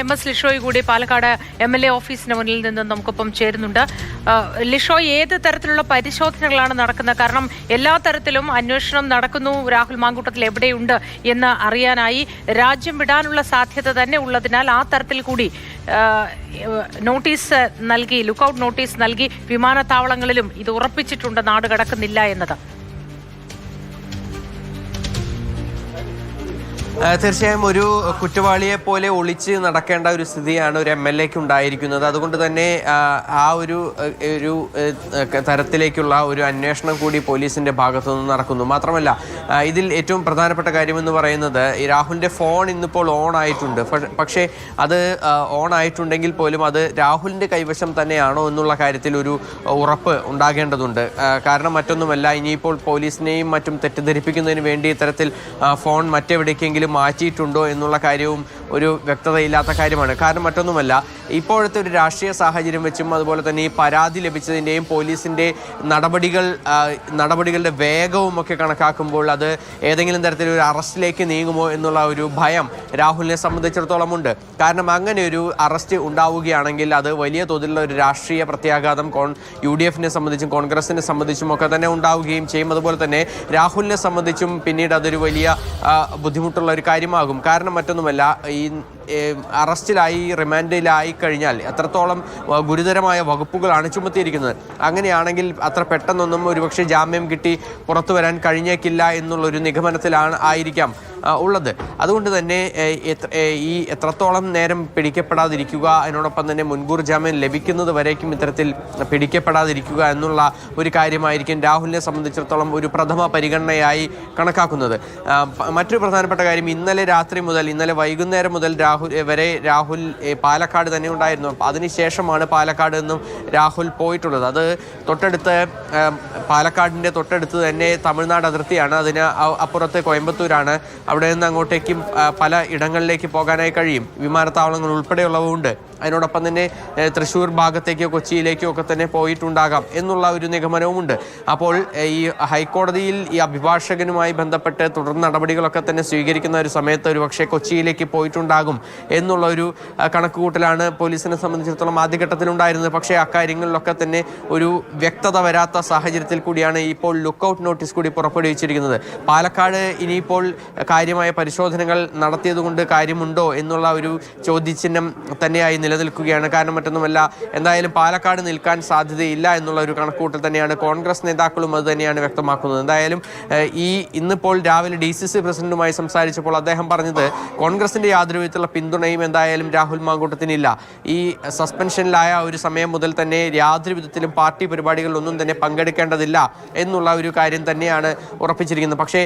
MS Lishoy കൂടി Palakkad MLA ഓഫീസിന് മുന്നിൽ നിന്ന് നമുക്കൊപ്പം ചേരുന്നുണ്ട്. ലിഷോയ്, ഏത് തരത്തിലുള്ള പരിശോധനകളാണ് നടക്കുന്നത്? കാരണം എല്ലാ തരത്തിലും അന്വേഷണം നടക്കുന്നു, രാഹുൽ മാങ്കൂട്ടത്തിൽ എവിടെയുണ്ട് എന്ന് അറിയാനായി രാജ്യം വിടാനുള്ള സാധ്യത തന്നെ ഉള്ളതിനാൽ ആ തരത്തിൽ കൂടി നോട്ടീസ് നൽകി, ലുക്കൌട്ട് നോട്ടീസ് നൽകി വിമാനത്താവളങ്ങളിലും ഇത് ഉറപ്പിച്ചിട്ടുണ്ട് നാട് കടക്കുന്നില്ല എന്നത്. തീർച്ചയായും ഒരു കുറ്റവാളിയെ പോലെ ഒളിച്ച് നടക്കേണ്ട ഒരു സ്ഥിതിയാണ് ഒരു MLAക്ക് ഉണ്ടായിരിക്കുന്നത്. അതുകൊണ്ട് തന്നെ ആ ഒരു തരത്തിലേക്കുള്ള ഒരു അന്വേഷണം കൂടി പോലീസിന്റെ ഭാഗത്തു നിന്ന് നടക്കുന്നു. മാത്രമല്ല, ഇതിൽ ഏറ്റവും പ്രധാനപ്പെട്ട കാര്യമെന്ന് പറയുന്നത് രാഹുലിന്റെ ഫോൺ ഇന്നിപ്പോൾ ഓൺ ആയിട്ടുണ്ട്. പക്ഷേ അത് ഓൺ ആയിട്ടുണ്ടെങ്കിൽ പോലും അത് രാഹുലിന്റെ കൈവശം തന്നെയാണോ എന്നുള്ള കാര്യത്തിൽ ഒരു ഉറപ്പ് ഉണ്ടാകേണ്ടതുണ്ട്. കാരണം മറ്റൊന്നുമല്ല, ഇനിയിപ്പോൾ പോലീസിനെയും മറ്റും തെറ്റിദ്ധരിപ്പിക്കുന്നതിന് വേണ്ടി ഇത്തരത്തിൽ ഫോൺ മറ്റെവിടേക്കെങ്കിലും മാറ്റിയിട്ടുണ്ടോ എന്നുള്ള കാര്യവും ഒരു വ്യക്തതയില്ലാത്ത കാര്യമാണ്. കാരണം മറ്റൊന്നുമല്ല, ഇപ്പോഴത്തെ ഒരു രാഷ്ട്രീയ സാഹചര്യം വെച്ചും അതുപോലെ തന്നെ ഈ പരാതി ലഭിച്ചതിൻ്റെയും പോലീസിൻ്റെ നടപടികളുടെ വേഗവും ഒക്കെ കണക്കാക്കുമ്പോൾ അത് ഏതെങ്കിലും തരത്തിലൊരു അറസ്റ്റിലേക്ക് നീങ്ങുമോ എന്നുള്ള ഒരു ഭയം രാഹുലിനെ സംബന്ധിച്ചിടത്തോളം ഉണ്ട്. കാരണം അങ്ങനെ ഒരു അറസ്റ്റ് ഉണ്ടാവുകയാണെങ്കിൽ അത് വലിയ തോതിലുള്ള ഒരു രാഷ്ട്രീയ പ്രത്യാഘാതം UDFനെ സംബന്ധിച്ചും കോൺഗ്രസിനെ സംബന്ധിച്ചും ഒക്കെ തന്നെ ഉണ്ടാവുകയും ചെയ്യും. അതുപോലെ തന്നെ രാഹുലിനെ സംബന്ധിച്ചും പിന്നീട് അതൊരു വലിയ ബുദ്ധിമുട്ടുള്ള ഒരു കാര്യമാകും. കാരണം മറ്റൊന്നുമല്ല, ഈ അറസ്റ്റിലായി റിമാൻഡിലായി കഴിഞ്ഞാൽ എത്രത്തോളം ഗുരുതരമായ വകുപ്പുകളാണ് ചുമത്തിയിരിക്കുന്നത്. അങ്ങനെയാണെങ്കിൽ അത്ര പെട്ടെന്നൊന്നും ഒരുപക്ഷെ ജാമ്യം കിട്ടി പുറത്തു വരാൻ കഴിഞ്ഞേക്കില്ല എന്നുള്ളൊരു ആയിരിക്കാം ഉള്ളത്. അതുകൊണ്ട് തന്നെ ഈ എത്രത്തോളം നേരം പിടിക്കപ്പെടാതിരിക്കുക, അതിനോടൊപ്പം തന്നെ മുൻകൂർ ജാമ്യം ലഭിക്കുന്നത് വരേക്കും ഇത്തരത്തിൽ പിടിക്കപ്പെടാതിരിക്കുക എന്നുള്ള ഒരു കാര്യമായിരിക്കും രാഹുലിനെ സംബന്ധിച്ചിടത്തോളം ഒരു പ്രഥമ പരിഗണനയായി കണക്കാക്കുന്നത്. മറ്റൊരു പ്രധാനപ്പെട്ട കാര്യം, ഇന്നലെ വൈകുന്നേരം മുതൽ രാഹുൽ പാലക്കാട് തന്നെ ഉണ്ടായിരുന്നു. അതിനുശേഷമാണ് പാലക്കാട് നിന്നും രാഹുൽ പോയിട്ടുള്ളത്. അത് പാലക്കാടിൻ്റെ തൊട്ടടുത്ത് തന്നെ തമിഴ്നാട് അതിർത്തിയാണ്. അതിന് അപ്പുറത്ത് കോയമ്പത്തൂരാണ്. അവിടെ നിന്ന് അങ്ങോട്ടേക്കും പല ഇടങ്ങളിലേക്ക് പോകാനായി കഴിയും. വിമാനത്താവളങ്ങൾ ഉൾപ്പെടെയുള്ളവ ഉണ്ട്. അതിനോടൊപ്പം തന്നെ തൃശ്ശൂർ ഭാഗത്തേക്കോ കൊച്ചിയിലേക്കോ ഒക്കെ തന്നെ പോയിട്ടുണ്ടാകാം എന്നുള്ള ഒരു നിഗമനവുമുണ്ട്. അപ്പോൾ ഈ ഹൈക്കോടതിയിൽ ഈ അഭിഭാഷകനുമായി ബന്ധപ്പെട്ട് തുടർ നടപടികളൊക്കെ തന്നെ സ്വീകരിക്കുന്ന ഒരു സമയത്ത് ഒരുപക്ഷെ കൊച്ചിയിലേക്ക് പോയിട്ടുണ്ടാകും എന്നുള്ള ഒരു കണക്കുകൂട്ടലാണ് പോലീസിനെ സംബന്ധിച്ചിടത്തോളം ആദ്യഘട്ടത്തിലുണ്ടായിരുന്നത്. പക്ഷേ അക്കാര്യങ്ങളിലൊക്കെ തന്നെ ഒരു വ്യക്തത വരാത്ത സാഹചര്യത്തിൽ കൂടിയാണ് ഇപ്പോൾ ലുക്കൌട്ട് നോട്ടീസ് കൂടി പുറപ്പെടുവിച്ചിരിക്കുന്നത്. പാലക്കാട് ഇനിയിപ്പോൾ കാര്യമായ പരിശോധനകൾ നടത്തിയതുകൊണ്ട് കാര്യമുണ്ടോ എന്നുള്ള ഒരു ചോദ്യചിഹ്നം തന്നെയായി നിലനിൽക്കുകയാണ്. കാരണം മറ്റൊന്നുമല്ല, എന്തായാലും പാലക്കാട് നിൽക്കാൻ സാധ്യതയില്ല എന്നുള്ള ഒരു കണക്കുകൂട്ടൽ തന്നെയാണ് കോൺഗ്രസ് നേതാക്കളും അത് തന്നെയാണ് വ്യക്തമാക്കുന്നത്. എന്തായാലും ഇന്നിപ്പോൾ രാവിലെ DCC പ്രസിഡന്റുമായി സംസാരിച്ചപ്പോൾ അദ്ദേഹം പറഞ്ഞത് കോൺഗ്രസിന്റെ യാതൊരു വിധത്തിലുള്ള പിന്തുണയും എന്തായാലും രാഹുൽ മാങ്കൂട്ടത്തിനില്ല. ഈ സസ്പെൻഷനിലായ ഒരു സമയം മുതൽ തന്നെ യാതൊരു വിധത്തിലും പാർട്ടി പരിപാടികളിലൊന്നും തന്നെ പങ്കെടുക്കേണ്ടതില്ല എന്നുള്ള ഒരു കാര്യം തന്നെയാണ് ഉറപ്പിച്ചിരിക്കുന്നത്. പക്ഷേ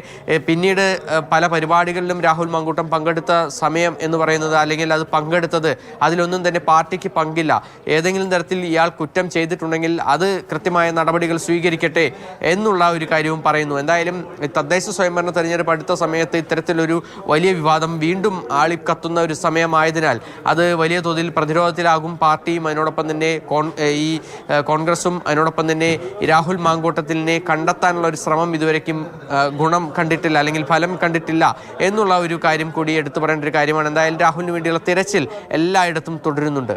പിന്നീട് പല പരിപാടികളിലും രാഹുൽ മാങ്കൂട്ടം പങ്കെടുത്ത സമയം എന്ന് പറയുന്നത്, അല്ലെങ്കിൽ അത് പങ്കെടുത്തത്, അതിലൊന്നും തന്നെ പാർട്ടിക്ക് പങ്കില്ല. ഏതെങ്കിലും തരത്തിൽ ഇയാൾ കുറ്റം ചെയ്തിട്ടുണ്ടെങ്കിൽ അത് കൃത്യമായ നടപടികൾ സ്വീകരിക്കട്ടെ എന്നുള്ള ഒരു കാര്യവും പറയുന്നു. എന്തായാലും തദ്ദേശ സ്വയംഭരണ തെരഞ്ഞെടുപ്പ് അടുത്ത സമയത്ത് ഇത്തരത്തിലൊരു വലിയ വിവാദം വീണ്ടും ആളിക്കത്തുന്ന ഒരു സമയമായതിനാൽ അത് വലിയ തോതിൽ പ്രതിരോധത്തിലാകും പാർട്ടിയും. അതിനോടൊപ്പം തന്നെ ഈ കോൺഗ്രസും അതിനോടൊപ്പം തന്നെ രാഹുൽ മാങ്കൂട്ടത്തിനെ കണ്ടെത്താനുള്ള ഒരു ശ്രമം ഇതുവരേക്കും ഗുണം കണ്ടിട്ടില്ല, അല്ലെങ്കിൽ ഫലം കണ്ടിട്ടില്ല എന്നുള്ള ഒരു കാര്യം കൂടി എടുത്തു പറയേണ്ട ഒരു കാര്യമാണ്. എന്തായാലും രാഹുലിന് വേണ്ടിയുള്ള തിരച്ചിൽ എല്ലായിടത്തും തുടരുന്നുണ്ട്.